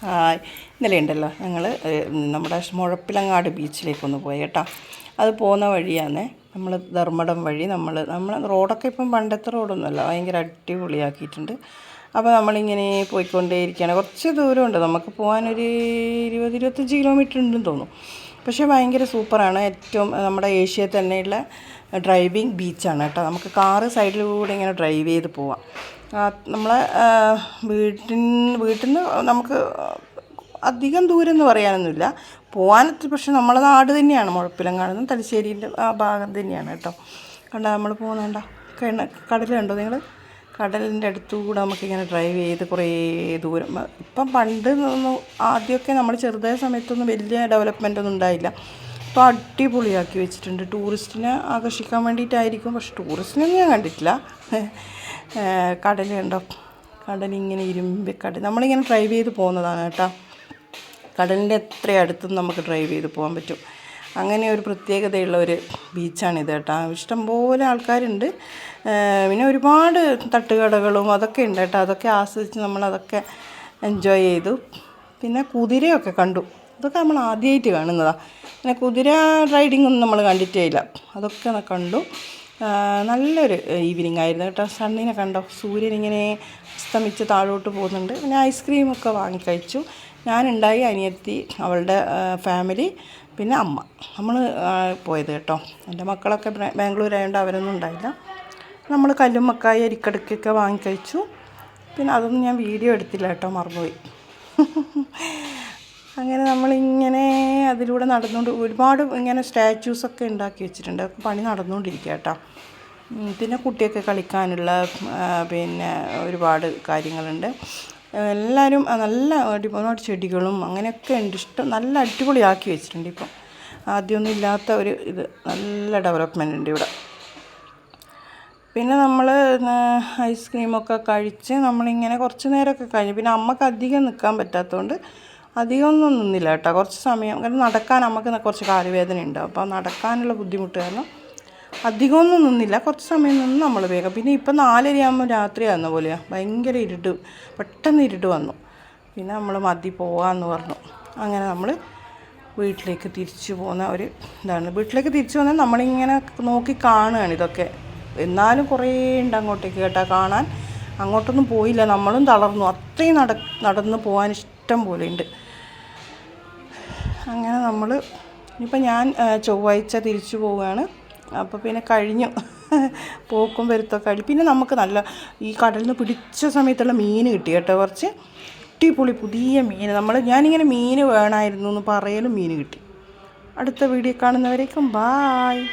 Hi, ഇന്നലെ ഉണ്ടല്ലോ ഞങ്ങൾ നമ്മുടെ മുഴപ്പിലങ്ങാട് ബീച്ചിലേക്കൊന്ന് പോയി കേട്ടോ. അത് പോകുന്ന വഴിയാണ് നമ്മൾ ധർമ്മടം വഴി നമ്മൾ റോഡൊക്കെ ഇപ്പം പണ്ടത്തെ റോഡൊന്നുമല്ല, ഭയങ്കര അടിപൊളിയാക്കിയിട്ടുണ്ട്. അപ്പോൾ നമ്മളിങ്ങനെ പോയിക്കൊണ്ടേയിരിക്കുകയാണ്. കുറച്ച് ദൂരമുണ്ട്, നമുക്ക് പോകാനൊരു 20-25 കിലോമീറ്റർ ഉണ്ടെന്ന് തോന്നും. പക്ഷേ ഭയങ്കര സൂപ്പറാണ്. ഏറ്റവും നമ്മുടെ ഏഷ്യയിൽ തന്നെയുള്ള ഡ്രൈവിംഗ് ബീച്ചാണ് കേട്ടോ. നമുക്ക് കാറ് സൈഡിലൂടെ ഇങ്ങനെ ഡ്രൈവ് ചെയ്ത് പോവാം. നമ്മളെ വീട്ടിൽ നിന്ന് നമുക്ക് അധികം ദൂരം എന്ന് പറയാനൊന്നുമില്ല, പോകാനെത്തി. പക്ഷെ നമ്മളെ നാട് തന്നെയാണ്, മുഴപ്പിലങ്ങാട് തലശ്ശേരിൻ്റെ ആ ഭാഗം തന്നെയാണ് കേട്ടോ. കണ്ടോ നമ്മൾ പോകുന്നുണ്ടോ? കടൽ കണ്ടോ നിങ്ങൾ? കടലിൻ്റെ അടുത്തുകൂടെ നമുക്കിങ്ങനെ ഡ്രൈവ് ചെയ്ത് കുറേ ദൂരം. ഇപ്പം പണ്ട് ആദ്യമൊക്കെ നമ്മൾ ചെറുതായ സമയത്തൊന്നും വലിയ ഡെവലപ്മെൻ്റ് ഒന്നും ഉണ്ടായില്ല. ഇപ്പോൾ അടിപൊളിയാക്കി വെച്ചിട്ടുണ്ട്. ടൂറിസ്റ്റിനെ ആകർഷിക്കാൻ വേണ്ടിയിട്ടായിരിക്കും, പക്ഷെ ടൂറിസ്റ്റിനൊന്നും ഞാൻ കണ്ടിട്ടില്ല. കടൽ കണ്ടോ? കടലിങ്ങനെ ഇരുമ്പിക്കടൽ. നമ്മളിങ്ങനെ ഡ്രൈവ് ചെയ്ത് പോകുന്നതാണ് കേട്ടോ. കടലിൻ്റെ എത്ര അടുത്തും നമുക്ക് ഡ്രൈവ് ചെയ്ത് പോകാൻ പറ്റും. അങ്ങനെ ഒരു പ്രത്യേകതയുള്ള ഒരു ബീച്ചാണിത് കേട്ടോ. ഇഷ്ടംപോലെ ആൾക്കാരുണ്ട്. പിന്നെ ഒരുപാട് തട്ടുകടകളും അതൊക്കെ ഉണ്ട് കേട്ടോ. അതൊക്കെ ആസ്വദിച്ച് നമ്മളതൊക്കെ എൻജോയ് ചെയ്തു. പിന്നെ കുതിരയൊക്കെ കണ്ടു. അതൊക്കെ നമ്മൾ ആദ്യമായിട്ട് കാണുന്നതാണ്. പിന്നെ കുതിര റൈഡിങ് ഒന്നും നമ്മൾ കണ്ടിട്ടേ ഇല്ല. അതൊക്കെ കണ്ടു. നല്ലൊരു ഈവനിങ് ആയിരുന്നു കേട്ടോ. സണ്ണിനെ കണ്ടോ? സൂര്യനിങ്ങനെ അസ്തമിച്ച് താഴോട്ട് പോകുന്നുണ്ട്. പിന്നെ ഐസ്ക്രീമൊക്കെ വാങ്ങിക്കഴിച്ചു. ഞാനുണ്ടായി, അനിയത്തി, അവളുടെ ഫാമിലി, പിന്നെ അമ്മ. നമ്മൾ പോയത് കേട്ടോ. എൻ്റെ മക്കളൊക്കെ ബാംഗ്ലൂരായതുകൊണ്ട് അവരൊന്നും ഉണ്ടായില്ല. നമ്മൾ കല്ലും മക്കായി അരിക്കടക്കൊക്കെ വാങ്ങിക്കഴിച്ചു. പിന്നെ അതൊന്നും ഞാൻ വീഡിയോ എടുത്തില്ല കേട്ടോ, മറന്നുപോയി. അങ്ങനെ നമ്മളിങ്ങനെ അതിലൂടെ നടന്നുകൊണ്ട് ഒരുപാട് ഇങ്ങനെ സ്റ്റാച്യൂസൊക്കെ ഉണ്ടാക്കി വെച്ചിട്ടുണ്ട്. അതൊക്കെ പണി നടന്നുകൊണ്ടിരിക്കുക കേട്ടോ. പിന്നെ കുട്ടിയൊക്കെ കളിക്കാനുള്ള പിന്നെ ഒരുപാട് കാര്യങ്ങളുണ്ട്. എല്ലാവരും നല്ല ഒരുപാട് ചെടികളും അങ്ങനെയൊക്കെ ഉണ്ട്. നല്ല അടിപൊളിയാക്കി വെച്ചിട്ടുണ്ട്. ഇപ്പം ആദ്യമൊന്നും ഇല്ലാത്ത ഒരു നല്ല ഡെവലപ്മെൻ്റ് ഉണ്ട് ഇവിടെ. പിന്നെ നമ്മൾ ഐസ്ക്രീമൊക്കെ കഴിച്ച് നമ്മളിങ്ങനെ കുറച്ച് നേരമൊക്കെ കഴിഞ്ഞു. പിന്നെ അമ്മക്ക് അധികം നിൽക്കാൻ പറ്റാത്തതുകൊണ്ട് അധികമൊന്നും നിന്നില്ല കേട്ടോ. കുറച്ച് സമയം, കാരണം നടക്കാൻ നമുക്ക് കുറച്ച് കാലുവേദന ഉണ്ട്. അപ്പോൾ നടക്കാനുള്ള ബുദ്ധിമുട്ട് കാരണം അധികമൊന്നും നിന്നില്ല. കുറച്ച് സമയം നിന്ന് നമ്മൾ വേഗം. പിന്നെ ഇപ്പം 4:30 രാത്രിയാകുന്ന പോലെയാണ്. ഭയങ്കര ഇരുട്ട്, പെട്ടെന്ന് ഇരുട്ട് വന്നു. പിന്നെ നമ്മൾ മതി പോകാമെന്ന് പറഞ്ഞു. അങ്ങനെ നമ്മൾ വീട്ടിലേക്ക് തിരിച്ചു പോകുന്ന ഒരു ഇതാണ്. വീട്ടിലേക്ക് തിരിച്ചു വന്നാൽ നമ്മളിങ്ങനെ നോക്കി കാണുകയാണ് ഇതൊക്കെ. എന്നാലും കുറേ ഉണ്ട് അങ്ങോട്ടേക്ക് കേട്ടോ കാണാൻ. അങ്ങോട്ടൊന്നും പോയില്ല, നമ്മളും തളർന്നു. അത്രയും നടന്ന് പോകാൻ ഇഷ്ടം പോലെ ഉണ്ട്. അങ്ങനെ നമ്മൾ ഇനിയിപ്പോൾ ഞാൻ ചൊവ്വാഴ്ച തിരിച്ചു പോവുകയാണ്. അപ്പോൾ പിന്നെ കഴിഞ്ഞു പോക്കും വരുത്തൊക്കെ കഴിഞ്ഞു. പിന്നെ നമുക്ക് നല്ല ഈ കടലിൽ നിന്ന് പിടിച്ച സമയത്തുള്ള മീൻ കിട്ടി കേട്ടോ. കുറച്ച് അടിപൊളി പുതിയ മീൻ. ഞാനിങ്ങനെ മീൻ വേണമായിരുന്നു എന്ന് പറയലും മീൻ കിട്ടി. അടുത്ത വീഡിയോ കാണുന്നവരേക്കും ബായ്.